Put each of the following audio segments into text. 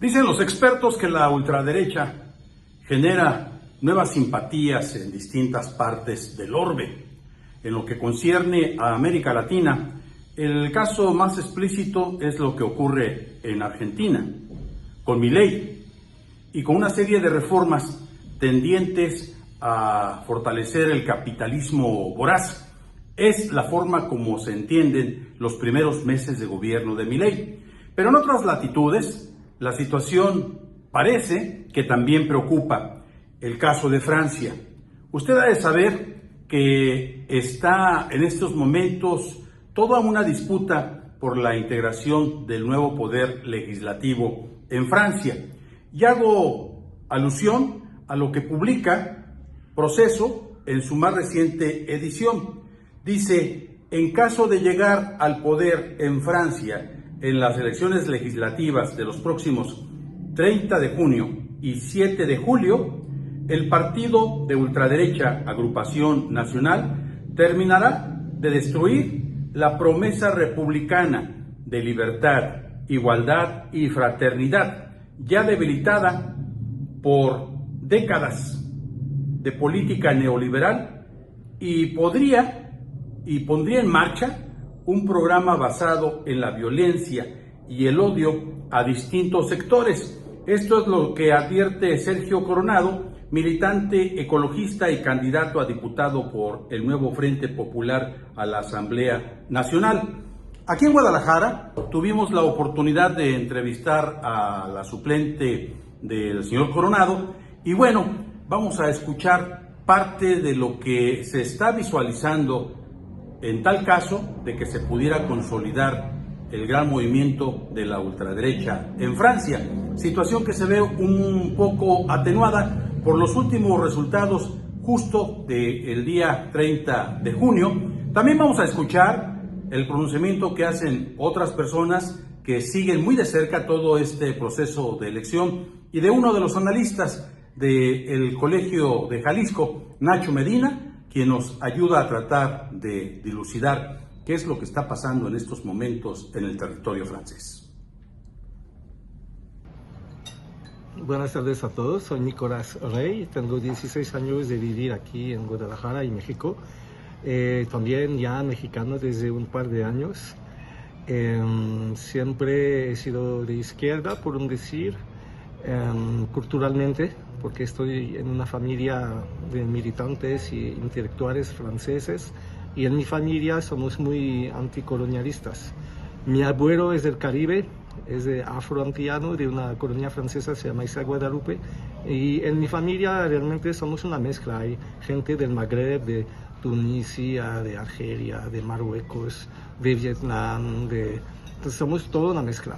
Dicen los expertos que la ultraderecha genera nuevas simpatías en distintas partes del orbe. En lo que concierne a América Latina, el caso más explícito es lo que ocurre en Argentina, con Milei y con una serie de reformas tendientes a fortalecer el capitalismo voraz. Es la forma como se entienden los primeros meses de gobierno de Milei. Pero en otras latitudes, la situación parece que también preocupa. El caso de Francia. Usted ha de saber que está en estos momentos toda una disputa por la integración del nuevo poder legislativo en Francia. Y hago alusión a lo que publica Proceso en su más reciente edición. Dice, en caso de llegar al poder en Francia en las elecciones legislativas de los próximos 30 de junio y 7 de julio, el partido de ultraderecha Agrupación Nacional terminará de destruir la promesa republicana de libertad, igualdad y fraternidad, ya debilitada por décadas de política neoliberal, y pondría en marcha un programa basado en la violencia y el odio a distintos sectores. Esto es lo que advierte Sergio Coronado, militante ecologista y candidato a diputado por el nuevo Frente Popular a la Asamblea Nacional. Aquí en Guadalajara tuvimos la oportunidad de entrevistar a la suplente del señor Coronado y bueno, vamos a escuchar parte de lo que se está visualizando en tal caso de que se pudiera consolidar el gran movimiento de la ultraderecha en Francia, situación que se ve un poco atenuada por los últimos resultados justo del día 30 de junio. También vamos a escuchar el pronunciamiento que hacen otras personas que siguen muy de cerca todo este proceso de elección y de uno de los analistas del Colegio de Jalisco, Nacho Medina, quien nos ayuda a tratar de dilucidar qué es lo que está pasando en estos momentos en el territorio francés. Buenas tardes a todos, soy Nicolás Rey, tengo 16 años de vivir aquí en Guadalajara y México, también ya mexicano desde un par de años. Siempre he sido de izquierda, por un decir, culturalmente, porque estoy en una familia de militantes y intelectuales franceses y en mi familia somos muy anticolonialistas. Mi abuelo es del Caribe, es de afroantillano, de una colonia francesa, se llama Isla Guadalupe, y en mi familia realmente somos una mezcla, hay gente del Magreb, de Tunisia, de Argelia, de Marruecos, de Vietnam, entonces somos toda una mezcla.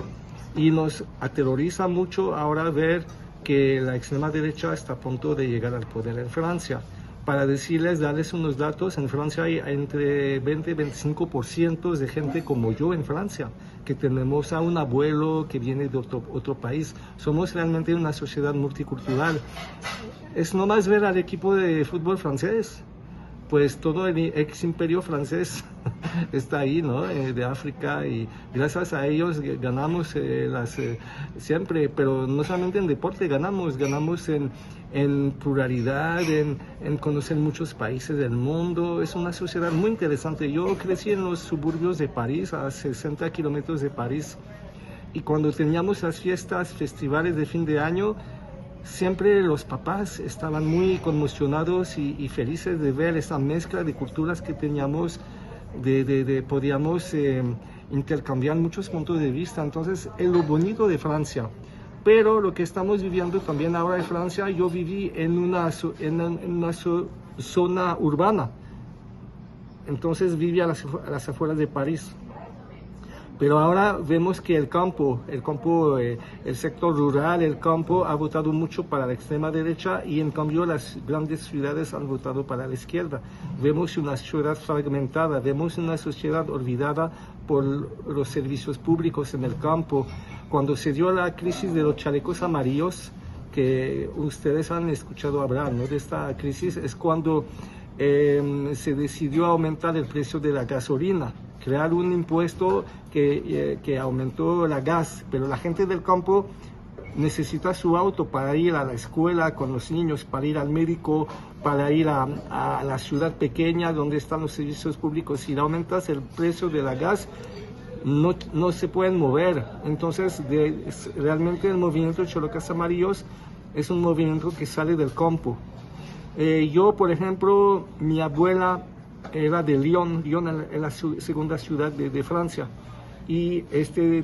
Y nos aterroriza mucho ahora ver que la extrema derecha está a punto de llegar al poder en Francia. Para darles unos datos, en Francia hay entre 20 y 25% de gente como yo en Francia, que tenemos a un abuelo que viene de otro país. Somos realmente una sociedad multicultural. Es nomás ver al equipo de fútbol francés, pues todo el ex imperio francés está ahí, ¿no? De África, y gracias a ellos ganamos siempre, pero no solamente en deporte ganamos en pluralidad, en conocer muchos países del mundo. Es una sociedad muy interesante. Yo crecí en los suburbios de París, a 60 kilómetros de París, y cuando teníamos las fiestas, festivales de fin de año, siempre los papás estaban muy conmocionados y felices de ver esa mezcla de culturas que teníamos, podíamos intercambiar muchos puntos de vista. Entonces, es lo bonito de Francia. Pero lo que estamos viviendo también ahora en Francia, yo viví en una zona urbana, entonces viví a las afueras de París. Pero ahora vemos que el sector rural, el campo ha votado mucho para la extrema derecha y en cambio las grandes ciudades han votado para la izquierda. Vemos una sociedad fragmentada, vemos una sociedad olvidada por los servicios públicos en el campo. Cuando se dio la crisis de los chalecos amarillos, que ustedes han escuchado hablar, ¿no? De esta crisis, es cuando se decidió aumentar el precio de la gasolina, crear un impuesto que aumentó la gas, pero la gente del campo necesita su auto para ir a la escuela con los niños, para ir al médico, para ir a la ciudad pequeña donde están los servicios públicos. Si le aumentas el precio de la gas, no se pueden mover. Entonces, realmente el movimiento Cholocas Amarillos es un movimiento que sale del campo. Yo, por ejemplo, mi abuela era de Lyon. Lyon es la segunda ciudad de Francia. Y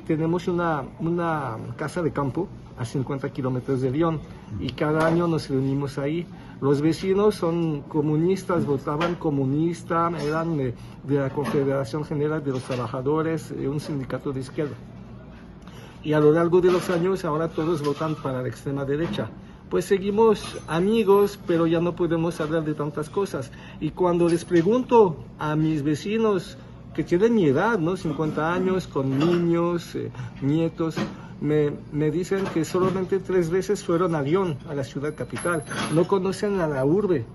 tenemos una casa de campo a 50 kilómetros de Lyon, y cada año nos reunimos ahí. Los vecinos son comunistas, votaban comunista, eran de la Confederación General de los Trabajadores, un sindicato de izquierda. Y a lo largo de los años ahora todos votan para la extrema derecha. Pues seguimos amigos, pero ya no podemos hablar de tantas cosas. Y cuando les pregunto a mis vecinos que tienen mi edad, ¿no? 50 años, con niños, nietos, me dicen que solamente 3 veces fueron a Lyon, a la ciudad capital. No conocen a la urbe,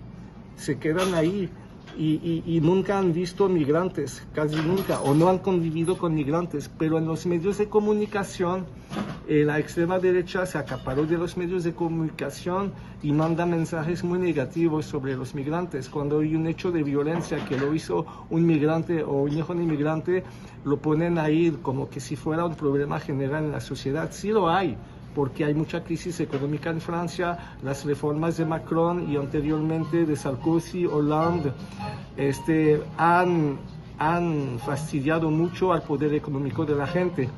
se quedan ahí y nunca han visto migrantes, casi nunca, o no han convivido con migrantes. Pero en los medios de comunicación, la extrema derecha se acaparó de los medios de comunicación y manda mensajes muy negativos sobre los migrantes. Cuando hay un hecho de violencia que lo hizo un migrante o un hijo de inmigrante, lo ponen ahí como que si fuera un problema general en la sociedad. Sí lo hay, porque hay mucha crisis económica en Francia. Las reformas de Macron y anteriormente de Sarkozy, Hollande, han fastidiado mucho al poder económico de la gente.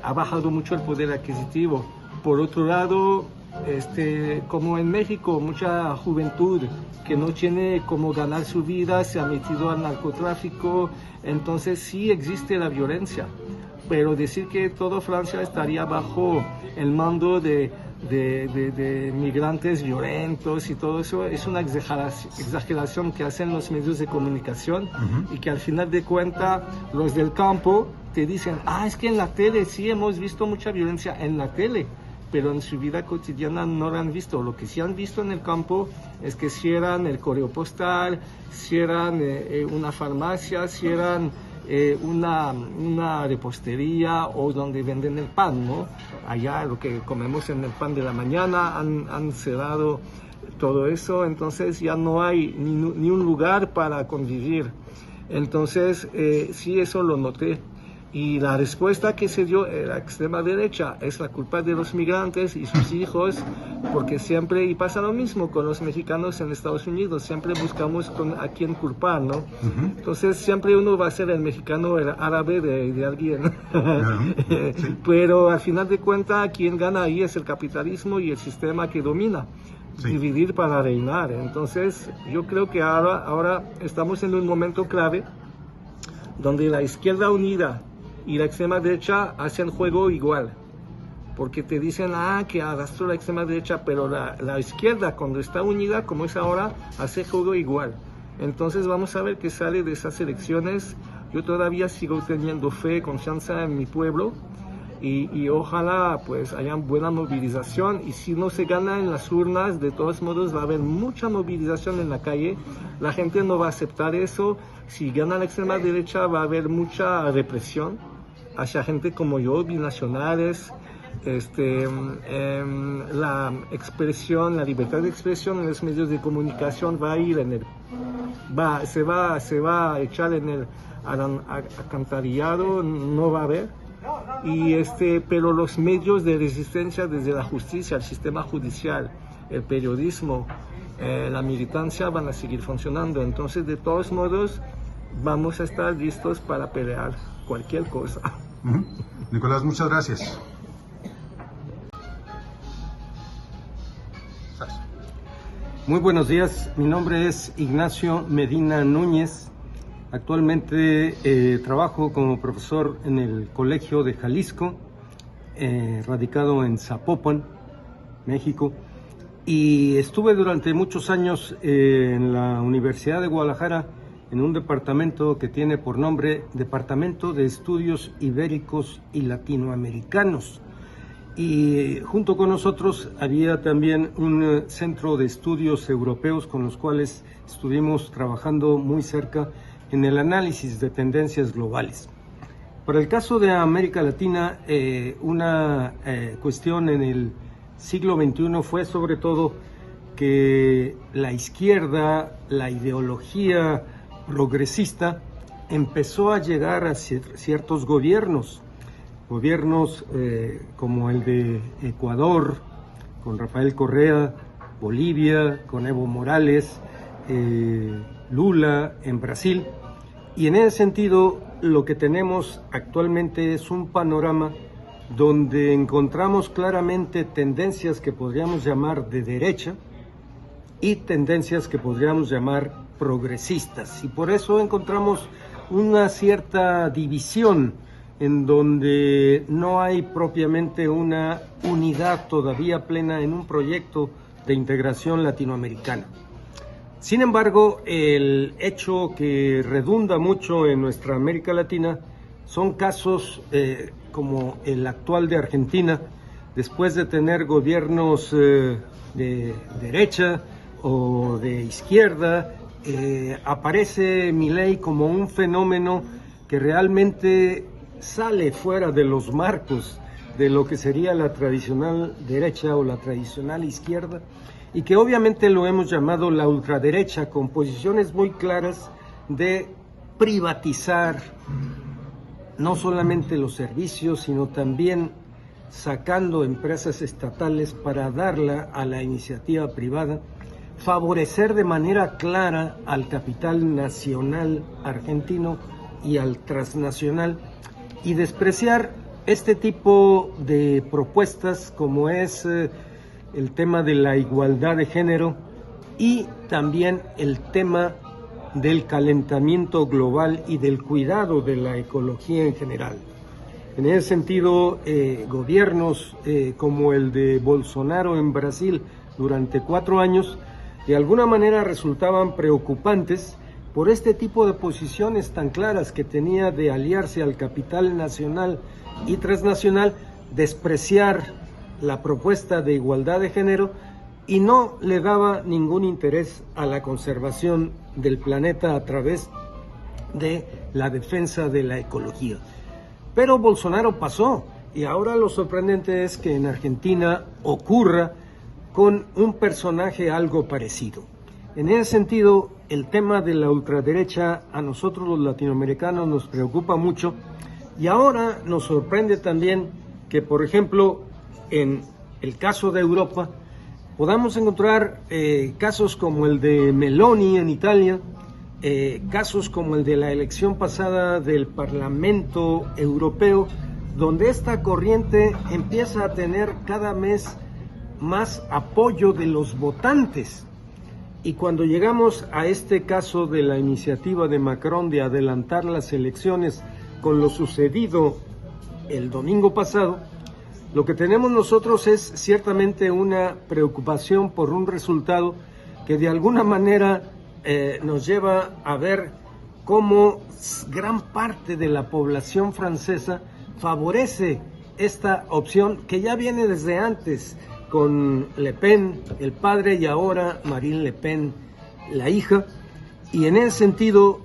Ha bajado mucho el poder adquisitivo. Por otro lado, como en México, mucha juventud que no tiene cómo ganar su vida se ha metido al narcotráfico. Entonces sí existe la violencia, pero decir que toda Francia estaría bajo el mando de migrantes violentos y todo eso es una exageración que hacen los medios de comunicación. Y que al final de cuentas los del campo te dicen, es que en la tele sí hemos visto mucha violencia en la tele, pero en su vida cotidiana no la han visto. Lo que sí han visto en el campo es que cierran el correo postal, cierran una farmacia, cierran una repostería, o donde venden el pan, ¿no? Allá lo que comemos en el pan de la mañana, han cerrado todo eso. Entonces ya no hay ni un lugar para convivir. Entonces sí, eso lo noté. Y la respuesta que se dio la extrema derecha es la culpa de los migrantes y sus hijos, porque siempre, y pasa lo mismo con los mexicanos en Estados Unidos, siempre buscamos a quién culpar, ¿no? Entonces siempre uno va a ser el mexicano, el árabe de alguien. Sí. Pero al final de cuentas, quien gana ahí es el capitalismo y el sistema que domina. Sí. Dividir para reinar. Entonces yo creo que ahora estamos en un momento clave donde la izquierda unida y la extrema derecha hacen juego igual, porque te dicen que arrastró la extrema derecha, pero la izquierda, cuando está unida como es ahora, hace juego igual. Entonces vamos a ver qué sale de esas elecciones. Yo todavía sigo teniendo fe, confianza en mi pueblo, y ojalá pues haya buena movilización. Y si no se gana en las urnas, de todos modos va a haber mucha movilización en la calle. La gente no va a aceptar eso. Si gana la extrema derecha va a haber mucha represión hacia gente como yo, binacionales. La expresión, la libertad de expresión en los medios de comunicación va a ir se va a echar en el alcantarillado, no va a haber. Pero los medios de resistencia, desde la justicia, el sistema judicial, el periodismo, la militancia, van a seguir funcionando. Entonces, de todos modos, vamos a estar listos para pelear cualquier cosa. Nicolás, muchas gracias. Muy buenos días, mi nombre es Ignacio Medina Núñez. Actualmente trabajo como profesor en el Colegio de Jalisco, radicado en Zapopan, México, y estuve durante muchos años en la Universidad de Guadalajara en un departamento que tiene por nombre Departamento de Estudios Ibéricos y Latinoamericanos. Y junto con nosotros había también un centro de estudios europeos con los cuales estuvimos trabajando muy cerca en el análisis de tendencias globales. Para el caso de América Latina, una cuestión en el siglo XXI fue sobre todo que la izquierda, la ideología progresista, empezó a llegar a ciertos gobiernos como el de Ecuador, con Rafael Correa, Bolivia, con Evo Morales, Lula en Brasil. Y en ese sentido, lo que tenemos actualmente es un panorama donde encontramos claramente tendencias que podríamos llamar de derecha y tendencias que podríamos llamar progresistas. Y por eso encontramos una cierta división en donde no hay propiamente una unidad todavía plena en un proyecto de integración latinoamericana. Sin embargo, el hecho que redunda mucho en nuestra América Latina son casos como el actual de Argentina, después de tener gobiernos de derecha o de izquierda, aparece Milei como un fenómeno que realmente sale fuera de los marcos de lo que sería la tradicional derecha o la tradicional izquierda, y que obviamente lo hemos llamado la ultraderecha, con posiciones muy claras de privatizar no solamente los servicios, sino también sacando empresas estatales para darla a la iniciativa privada, favorecer de manera clara al capital nacional argentino y al transnacional, y despreciar este tipo de propuestas como es el tema de la igualdad de género y también el tema del calentamiento global y del cuidado de la ecología en general. En ese sentido, gobiernos como el de Bolsonaro en Brasil durante 4 años, de alguna manera resultaban preocupantes por este tipo de posiciones tan claras que tenía de aliarse al capital nacional y transnacional, despreciar la propuesta de igualdad de género y no le daba ningún interés a la conservación del planeta a través de la defensa de la ecología. Pero Bolsonaro pasó y ahora lo sorprendente es que en Argentina ocurra con un personaje algo parecido. En ese sentido, el tema de la ultraderecha a nosotros los latinoamericanos nos preocupa mucho, y ahora nos sorprende también que, por ejemplo, en el caso de Europa, podamos encontrar casos como el de Meloni en Italia, casos como el de la elección pasada del Parlamento Europeo, donde esta corriente empieza a tener cada mes más apoyo de los votantes. Y cuando llegamos a este caso de la iniciativa de Macron de adelantar las elecciones con lo sucedido el domingo pasado, lo que tenemos nosotros es ciertamente una preocupación por un resultado que de alguna manera nos lleva a ver cómo gran parte de la población francesa favorece esta opción que ya viene desde antes, con Le Pen, el padre, y ahora Marine Le Pen, la hija, y en ese sentido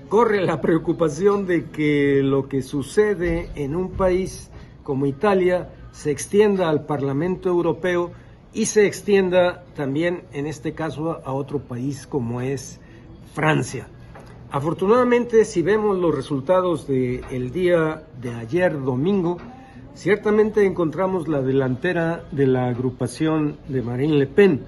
corre la preocupación de que lo que sucede en un país como Italia se extienda al Parlamento Europeo y se extienda también, en este caso, a otro país como es Francia. Afortunadamente, si vemos los resultados del día de ayer, domingo, ciertamente encontramos la delantera de la agrupación de Marine Le Pen.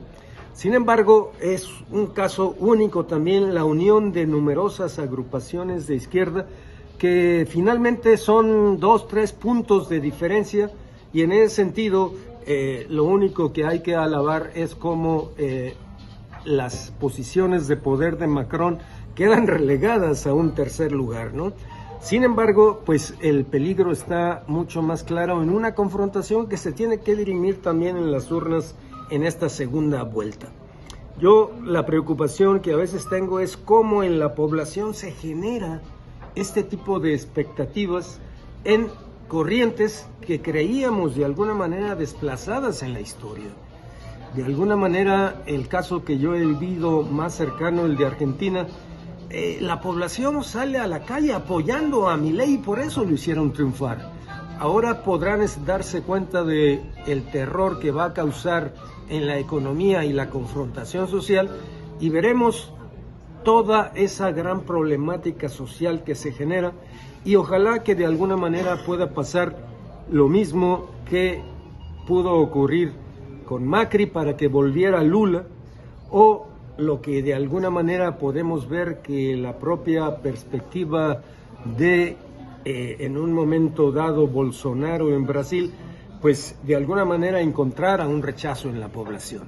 Sin embargo, es un caso único también la unión de numerosas agrupaciones de izquierda que finalmente son 2-3 puntos de diferencia, y en ese sentido lo único que hay que alabar es cómo las posiciones de poder de Macron quedan relegadas a un tercer lugar, ¿no? Sin embargo, pues el peligro está mucho más claro en una confrontación que se tiene que dirimir también en las urnas en esta segunda vuelta. Yo la preocupación que a veces tengo es cómo en la población se genera este tipo de expectativas en corrientes que creíamos de alguna manera desplazadas en la historia. De alguna manera, el caso que yo he vivido más cercano, el de Argentina, la población sale a la calle apoyando a Milei y por eso lo hicieron triunfar. Ahora podrán darse cuenta de el terror que va a causar en la economía y la confrontación social y veremos toda esa gran problemática social que se genera y ojalá que de alguna manera pueda pasar lo mismo que pudo ocurrir con Macri para que volviera Lula, o lo que de alguna manera podemos ver que la propia perspectiva de en un momento dado Bolsonaro en Brasil, pues de alguna manera encontrara un rechazo en la población.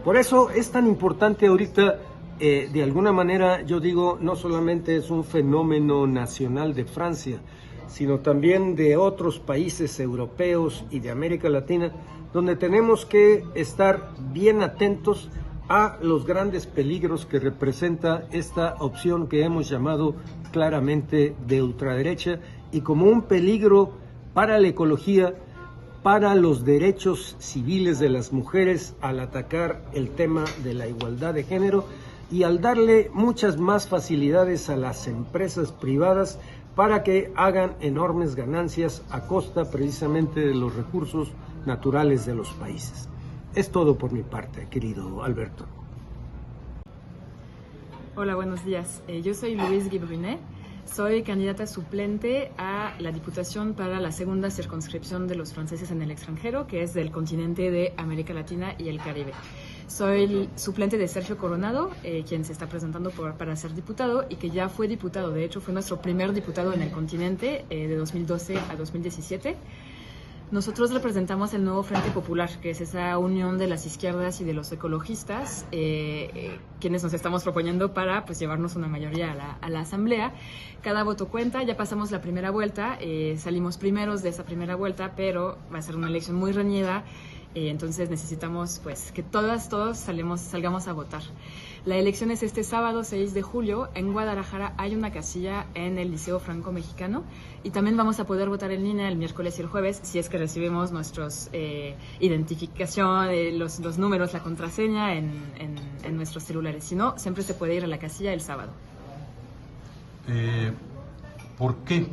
Por eso es tan importante ahorita, de alguna manera yo digo, no solamente es un fenómeno nacional de Francia, sino también de otros países europeos y de América Latina, donde tenemos que estar bien atentos a los grandes peligros que representa esta opción que hemos llamado claramente de ultraderecha y como un peligro para la ecología, para los derechos civiles de las mujeres al atacar el tema de la igualdad de género y al darle muchas más facilidades a las empresas privadas para que hagan enormes ganancias a costa precisamente de los recursos naturales de los países. Es todo por mi parte, querido Alberto. Hola, buenos días. Yo soy Louise Guibrunet. Soy candidata suplente a la Diputación para la segunda circunscripción de los franceses en el extranjero, que es del continente de América Latina y el Caribe. Soy el suplente de Sergio Coronado, quien se está presentando para ser diputado y que ya fue diputado. De hecho, fue nuestro primer diputado en el continente de 2012 a 2017. Nosotros representamos el nuevo Frente Popular, que es esa unión de las izquierdas y de los ecologistas, quienes nos estamos proponiendo para pues, llevarnos una mayoría a la Asamblea. Cada voto cuenta, ya pasamos la primera vuelta, salimos primeros de esa primera vuelta, pero va a ser una elección muy reñida, entonces necesitamos pues, que todos salgamos a votar. La elección es este sábado 6 de julio. En Guadalajara hay una casilla en el Liceo Franco Mexicano y también vamos a poder votar en línea el miércoles y el jueves si es que recibimos nuestros identificación, los números, la contraseña en nuestros celulares. Si no, siempre se puede ir a la casilla el sábado. ¿Por qué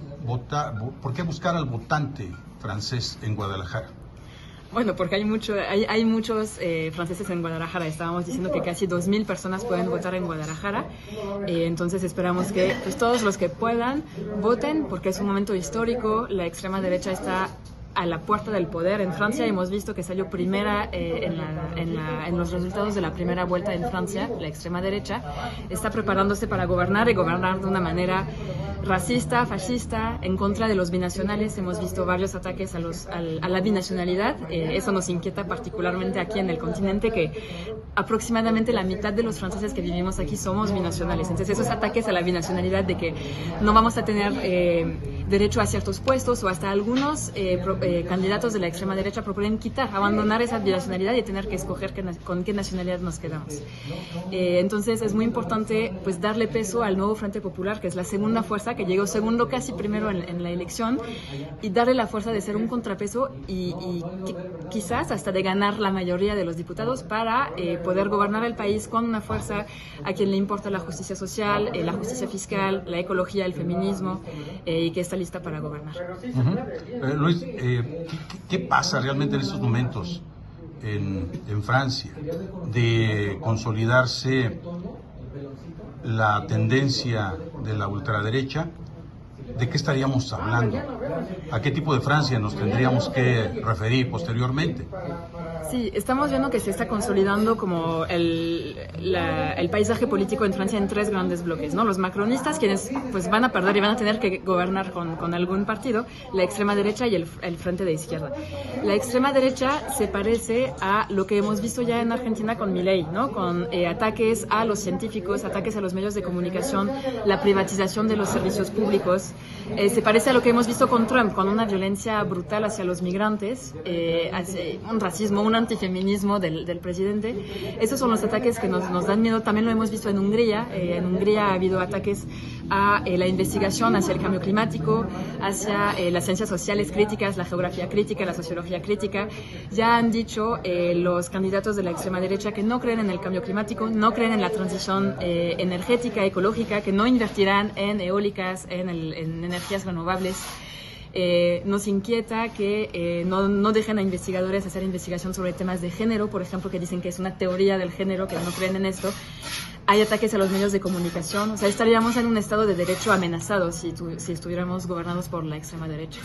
buscar al votante francés en Guadalajara? Bueno, porque hay muchos franceses en Guadalajara. Estábamos diciendo que casi 2,000 personas pueden votar en Guadalajara. Entonces esperamos que pues, todos los que puedan voten, porque es un momento histórico. La extrema derecha está a la puerta del poder. En Francia hemos visto que salió primera en los resultados de la primera vuelta en Francia. La extrema derecha está preparándose para gobernar y gobernar de una manera racista, fascista, en contra de los binacionales. Hemos visto varios ataques a la binacionalidad. Eso nos inquieta particularmente aquí en el continente, que aproximadamente la mitad de los franceses que vivimos aquí somos binacionales. Entonces esos ataques a la binacionalidad de que no vamos a tener derecho a ciertos puestos, o hasta algunos candidatos de la extrema derecha proponen abandonar esa binacionalidad y tener que escoger con qué nacionalidad nos quedamos. Entonces es muy importante pues darle peso al nuevo Frente Popular, que es la segunda fuerza, que llegó segundo casi primero en la elección, y darle la fuerza de ser un contrapeso y quizás hasta de ganar la mayoría de los diputados para poder gobernar el país con una fuerza a quien le importa la justicia social, la justicia fiscal, la ecología, el feminismo, y que está lista para gobernar. Luis, ¿qué pasa realmente en estos momentos en Francia de consolidarse la tendencia de la ultraderecha? ¿De qué estaríamos hablando? ¿A qué tipo de Francia nos tendríamos que referir posteriormente? Sí, estamos viendo que se está consolidando como el paisaje político en Francia en tres grandes bloques, ¿no? Los macronistas, quienes pues van a perder y van a tener que gobernar con algún partido, la extrema derecha y el frente de izquierda. La extrema derecha se parece a lo que hemos visto ya en Argentina con Milei, ¿no? Con ataques a los científicos, ataques a los medios de comunicación, la privatización de los servicios públicos. Se parece a lo que hemos visto con Trump, con una violencia brutal hacia los migrantes, un racismo, una un antifeminismo del presidente. Esos son los ataques que nos dan miedo. También lo hemos visto en Hungría. En Hungría ha habido ataques a la investigación hacia el cambio climático, hacia las ciencias sociales críticas, la geografía crítica, la sociología crítica. Ya han dicho los candidatos de la extrema derecha que no creen en el cambio climático, no creen en la transición energética, ecológica, que no invertirán en eólicas, en energías renovables. Nos inquieta que no dejen a investigadores hacer investigación sobre temas de género, por ejemplo, que dicen que es una teoría del género, que no creen en esto. Hay ataques a los medios de comunicación, o sea, estaríamos en un estado de derecho amenazado si estuviéramos gobernados por la extrema derecha.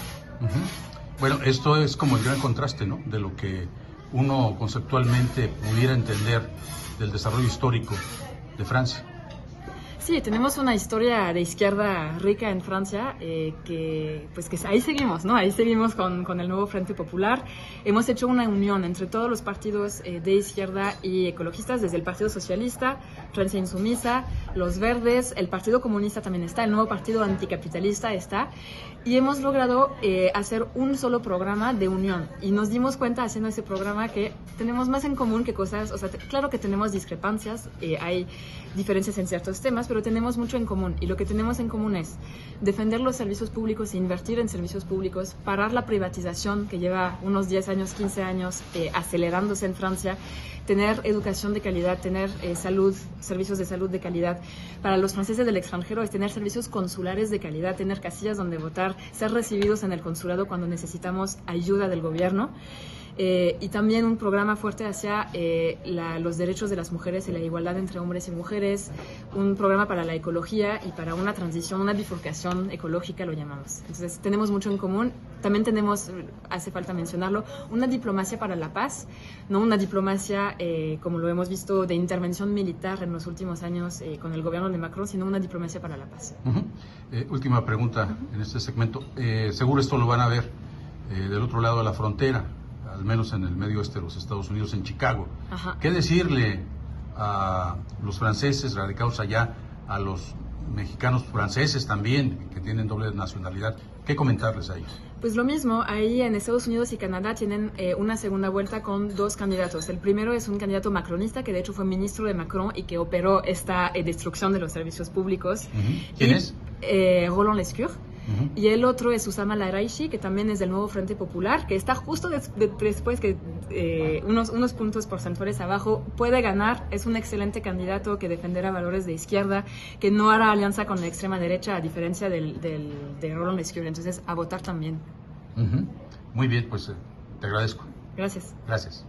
Bueno, esto es como el gran contraste, ¿no?, de lo que uno conceptualmente pudiera entender del desarrollo histórico de Francia. Sí, tenemos una historia de izquierda rica en Francia, que ahí seguimos, ¿no? Ahí seguimos con el nuevo Frente Popular. Hemos hecho una unión entre todos los partidos de izquierda y ecologistas, desde el Partido Socialista, Francia Insumisa, los Verdes, el Partido Comunista también está, el nuevo Partido Anticapitalista está, y hemos logrado hacer un solo programa de unión. Y nos dimos cuenta haciendo ese programa que tenemos más en común que cosas, o sea, claro que tenemos discrepancias, hay diferencias en ciertos temas, pero tenemos mucho en común, y lo que tenemos en común es defender los servicios públicos, invertir en servicios públicos, parar la privatización que lleva unos 10 años, 15 años acelerándose en Francia, tener educación de calidad, tener salud, servicios de salud de calidad. Para los franceses del extranjero es tener servicios consulares de calidad, tener casillas donde votar, ser recibidos en el consulado cuando necesitamos ayuda del gobierno. Y también un programa fuerte hacia los derechos de las mujeres y la igualdad entre hombres y mujeres, un programa para la ecología y para una transición, una bifurcación ecológica, lo llamamos. Entonces tenemos mucho en común. También tenemos, hace falta mencionarlo, una diplomacia para la paz, no una diplomacia como lo hemos visto de intervención militar en los últimos años con el gobierno de Macron, sino una diplomacia para la paz. Última pregunta en este segmento. Seguro esto lo van a ver del otro lado de la frontera, al menos en el medio oeste de los Estados Unidos, en Chicago. Ajá. ¿Qué decirle a los franceses radicados allá, a los mexicanos franceses también, que tienen doble nacionalidad? ¿Qué comentarles a ellos? Pues lo mismo, ahí en Estados Unidos y Canadá tienen una segunda vuelta con dos candidatos. El primero es un candidato macronista, que de hecho fue ministro de Macron y que operó esta destrucción de los servicios públicos. ¿Quién es? Roland Lescure. Y el otro es Oussama Larraïchi, que también es del nuevo Frente Popular, que está justo después, que unos puntos porcentuales abajo, puede ganar. Es un excelente candidato que defenderá valores de izquierda, que no hará alianza con la extrema derecha, a diferencia de Roland Lescure. Entonces, a votar también. Muy bien, pues te agradezco. Gracias. Gracias.